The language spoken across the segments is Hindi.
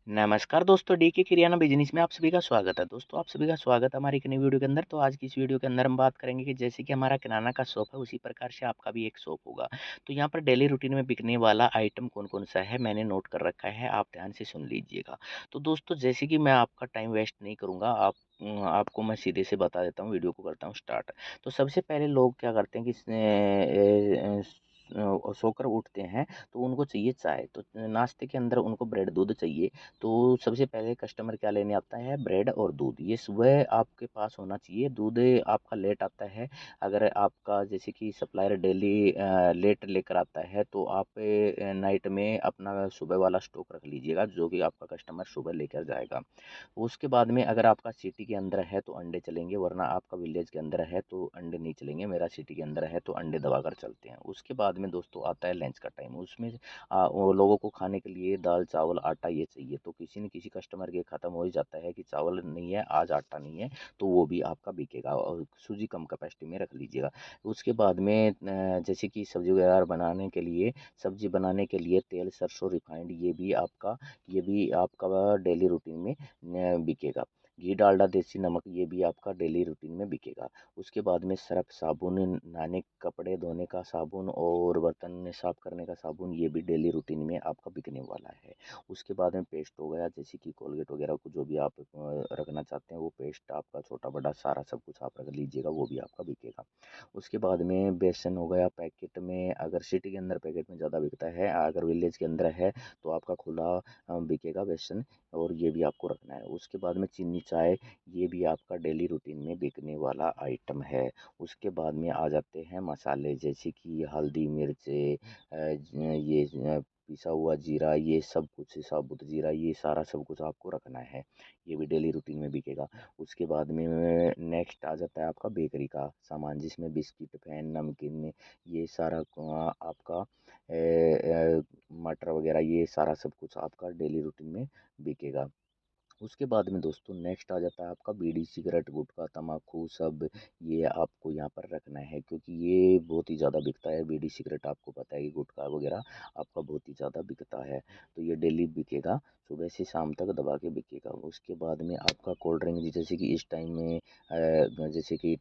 नमस्कार दोस्तों, डी के किराना बिजनेस में आप सभी का स्वागत है। दोस्तों, आप सभी का स्वागत है हमारी एक नई वीडियो के अंदर। तो आज की इस वीडियो के अंदर हम बात करेंगे कि जैसे कि हमारा किराना का शॉप है, उसी प्रकार से आपका भी एक शॉप होगा। तो यहाँ पर डेली रूटीन में बिकने वाला आइटम कौन-कौन सा है, मैंने नोट कर रखा है, आप ध्यान से सुन लीजिएगा। तो दोस्तों, जैसे कि मैं आपका टाइम वेस्ट नहीं करूँगा, आपको मैं सीधे से बता देता हूँ, वीडियो को करता हूँ स्टार्ट। तो सबसे पहले लोग क्या करते हैं कि सोकर उठते हैं, तो उनको चाहिए चाय। तो नाश्ते के अंदर उनको ब्रेड दूध चाहिए। तो सबसे पहले कस्टमर क्या लेने आता है, ब्रेड और दूध। ये सुबह आपके पास होना चाहिए। दूध आपका लेट आता है, अगर आपका जैसे कि सप्लायर डेली लेट लेकर आता है, तो आप नाइट में अपना सुबह वाला स्टॉक रख लीजिएगा, जो कि आपका कस्टमर सुबह लेकर जाएगा। उसके बाद में अगर आपका सिटी के अंदर है तो अंडे चलेंगे, वरना आपका विलेज के अंदर है तो अंडे नहीं चलेंगे। मेरा सिटी के अंदर है तो अंडे दबाकर चलते हैं। उसके बाद में दोस्तों आता है लंच का टाइम। उसमें वो लोगों को खाने के लिए दाल चावल आटा ये चाहिए। तो किसी न किसी कस्टमर के ख़त्म हो ही जाता है कि चावल नहीं है आज, आटा नहीं है, तो वो भी आपका बिकेगा। और सूजी कम कैपेसिटी में रख लीजिएगा। उसके बाद में जैसे कि सब्जी वगैरह बनाने के लिए, सब्जी बनाने के लिए तेल सरसों रिफाइंड, ये भी आपका डेली रूटीन में बिकेगा। घी डालडा देसी नमक, ये भी आपका डेली रूटीन में बिकेगा। उसके बाद में सर्फ़ साबुन, नहाने कपड़े धोने का साबुन और बर्तन साफ़ करने का साबुन, ये भी डेली रूटीन में आपका बिकने वाला है। उसके बाद में पेस्ट हो गया, जैसे कि कोलगेट वगैरह को जो भी आप रखना चाहते हैं, वो पेस्ट आपका छोटा बड़ा सारा सब कुछ आप रख लीजिएगा, वो भी आपका बिकेगा। उसके बाद में बेसन हो गया पैकेट में, अगर सिटी के अंदर पैकेट में ज़्यादा बिकता है, अगर विलेज के अंदर है तो आपका खुला बिकेगा बेसन, और ये भी आपको रखना है। उसके बाद में चीनी चाय, ये भी आपका डेली रूटीन में बिकने वाला आइटम है। उसके बाद में आ जाते हैं मसाले, जैसे कि हल्दी मिर्च, पिसा हुआ जीरा, ये सब कुछ, साबुत जीरा, ये सारा सब कुछ आपको रखना है। ये भी डेली रूटीन में बिकेगा। उसके बाद में नेक्स्ट आ जाता है आपका बेकरी का सामान, जिसमें बिस्किट फैन नमकीन, ये सारा आपका मटर वगैरह, ये सारा सब कुछ आपका डेली रूटीन में बिकेगा। उसके बाद में दोस्तों नेक्स्ट आ जाता है आपका बीड़ी सिगरेट गुटखा तम्बाकू सब। ये आपको यहाँ पर रखना है, क्योंकि ये बहुत ही ज़्यादा बिकता है। बीड़ी सिगरेट आपको पता है कि गुटखा वगैरह आपका बहुत ही ज़्यादा बिकता है, तो ये डेली बिकेगा, सुबह से शाम तक दबा के बिकेगा। उसके बाद में आपका कोल्ड ड्रिंक, जैसे कि इस टाइम में जैसे कि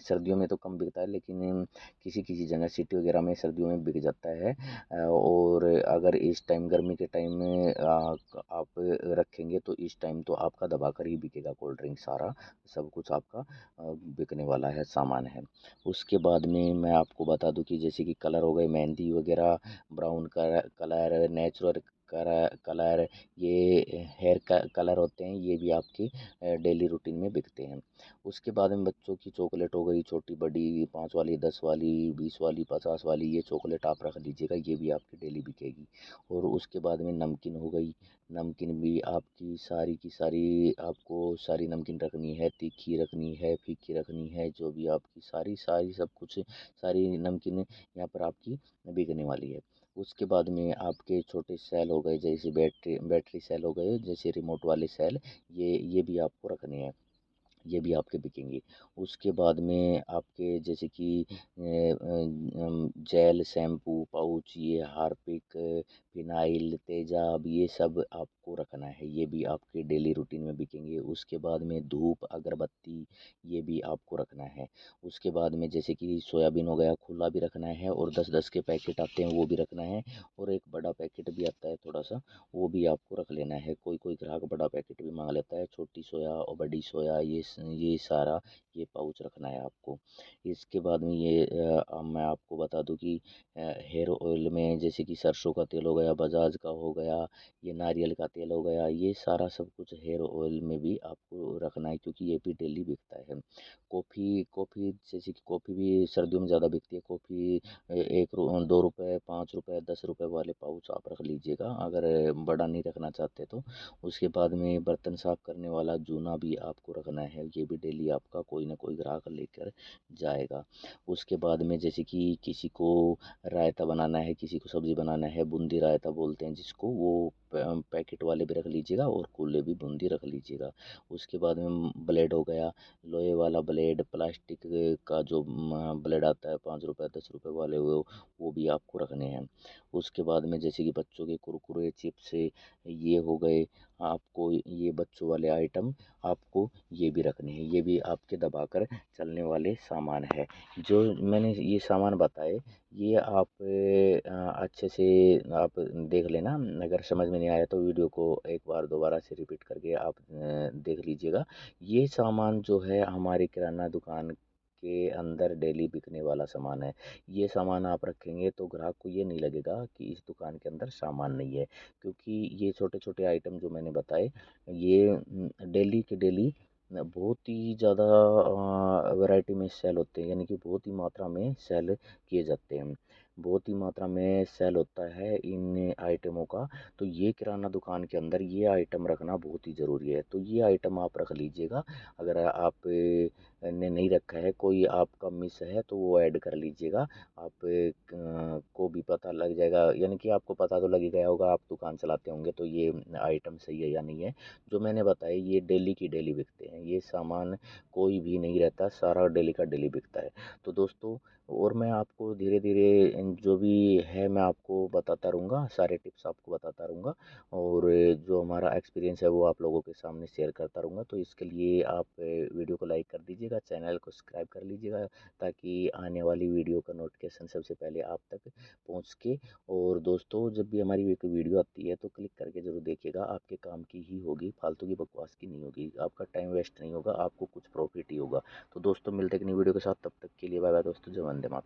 सर्दियों में तो कम बिकता है, लेकिन किसी किसी जगह सिटी वगैरह में सर्दियों में बिक जाता है। और अगर इस टाइम गर्मी के टाइम में आप रखेंगे तो इस टाइम तो आपका दबाकर ही बिकेगा। कोल्ड ड्रिंक सारा सब कुछ आपका बिकने वाला है, सामान है। उसके बाद में मैं आपको बता दूं कि जैसे कि कलर हो गए, मेहंदी वगैरह, ब्राउन कलर, नेचुरल कलर, ये हेयर का कलर होते हैं, ये भी आपके डेली रूटीन में बिकते हैं। उसके बाद में बच्चों की चॉकलेट हो गई, छोटी बड़ी, 5 वाली, 10 वाली, 20 वाली, 50 वाली, ये चॉकलेट आप रख लीजिएगा, ये भी आपकी डेली बिकेगी। और उसके बाद में नमकीन हो गई, नमकीन भी आपकी सारी की सारी, आपको सारी नमकीन रखनी है, तीखी रखनी है, फीकी रखनी है, जो भी आपकी सारी सारी सब कुछ, सारी नमकीन यहाँ पर आपकी बिकने वाली है। उसके बाद में आपके छोटे सेल हो गए, जैसे बैटरी बैटरी सेल हो गए, जैसे रिमोट वाले सेल, ये भी आपको रखने हैं, ये भी आपके बिकेंगे। उसके बाद में आपके जैसे कि जेल, शैम्पू, पाउच, ये हार्पिक, फिनाइल, तेजाब, ये सब आपको रखना है, ये भी आपके डेली रूटीन में बिकेंगे। उसके बाद में धूप, अगरबत्ती, ये भी आपको रखना है। उसके बाद में जैसे कि सोयाबीन हो गया, खुला भी रखना है, और 10-10 के पैकेट आते हैं, वो भी रखना है। और एक बड़ा पैकेट भी आता है थोड़ा सा, वो भी आपको रख लेना है। कोई कोई ग्राहक बड़ा पैकेट भी मांग लेता है, छोटी सोया और बड़ी सोया, ये सारा ये पाउच रखना है आपको। इसके बाद में मैं आपको बता दूं कि हेयर ऑयल में जैसे कि सरसों का तेल हो गया, बजाज का हो गया, ये नारियल का तेल हो गया, ये सारा सब कुछ हेयर ऑयल में भी आपको रखना है, क्योंकि ये भी डेली बिकता है। कॉफ़ी कॉफ़ी जैसे कि कॉफ़ी भी सर्दियों में ज़्यादा बिकती है। कॉफ़ी 2 रुपये, 5 रुपये, 10 रुपये वाले पाउच आप रख लीजिएगा, अगर बड़ा नहीं रखना चाहते तो। उसके बाद में बर्तन साफ करने वाला जूना भी आपको रखना है, ये भी डेली आपका कोई ना कोई ग्राहक लेकर जाएगा। उसके बाद में जैसे कि किसी को रायता बनाना है, किसी को सब्जी बनाना है, बूंदी रायता बोलते हैं जिसको, वो पैकेट वाले भी रख लीजिएगा और खुले भी बूंदी रख लीजिएगा। उसके बाद में ब्लेड हो गया, लोहे वाला ब्लेड, प्लास्टिक का जो ब्लेड आता है 5 रुपये 10 रुपये वाले, वो भी आपको रखने हैं। उसके बाद में जैसे कि बच्चों के कुरकुरे, चिप्स ये हो गए, आपको ये बच्चों वाले आइटम आपको ये भी रखने हैं। ये भी आपके दबाकर चलने वाले सामान है। जो मैंने ये सामान बताए, ये आप अच्छे से आप देख लेना। अगर समझ में नहीं आया तो वीडियो को एक बार दोबारा से रिपीट करके आप देख लीजिएगा। ये सामान जो है हमारी किराना दुकान के अंदर डेली बिकने वाला सामान है। ये सामान आप रखेंगे तो ग्राहक को ये नहीं लगेगा कि इस दुकान के अंदर सामान नहीं है, क्योंकि ये छोटे छोटे आइटम जो मैंने बताए, ये डेली के डेली बहुत ही ज़्यादा वैरायटी में सेल होते हैं, यानी कि बहुत ही मात्रा में सेल किए जाते हैं। बहुत ही मात्रा में सेल होता है इन आइटमों का। तो ये किराना दुकान के अंदर ये आइटम रखना बहुत ही ज़रूरी है। तो ये आइटम आप रख लीजिएगा। अगर आप ने नहीं रखा है, कोई आपका मिस है, तो वो ऐड कर लीजिएगा। आप को भी पता लग जाएगा, यानी कि आपको पता तो लग ही गया होगा, आप दुकान चलाते होंगे, तो ये आइटम सही है या नहीं है। जो मैंने बताया ये डेली की डेली बिकते हैं। ये सामान कोई भी नहीं रहता, सारा डेली का डेली बिकता है। तो दोस्तों, और मैं आपको धीरे धीरे जो भी है मैं आपको बताता रहूँगा, सारे टिप्स आपको बताता रहूँगा, और जो हमारा एक्सपीरियंस है वो आप लोगों के सामने शेयर करता रहूँगा। तो इसके लिए आप वीडियो को लाइक कर दीजिएगा, चैनल को सब्सक्राइब कर लीजिएगा, ताकि आने वाली वीडियो का नोटिफिकेशन सबसे पहले आप तक पहुँच के। और दोस्तों, जब भी हमारी एक वीडियो आती है तो क्लिक करके ज़रूर देखिएगा, आपके काम की ही होगी, फालतू की बकवास की नहीं होगी, आपका टाइम वेस्ट नहीं होगा, आपको कुछ प्रॉफिट ही होगा। तो दोस्तों, मिलते हैं एक नई वीडियो के साथ, तब तक के लिए बाय बाय दोस्तों, जय वंदे मातरम।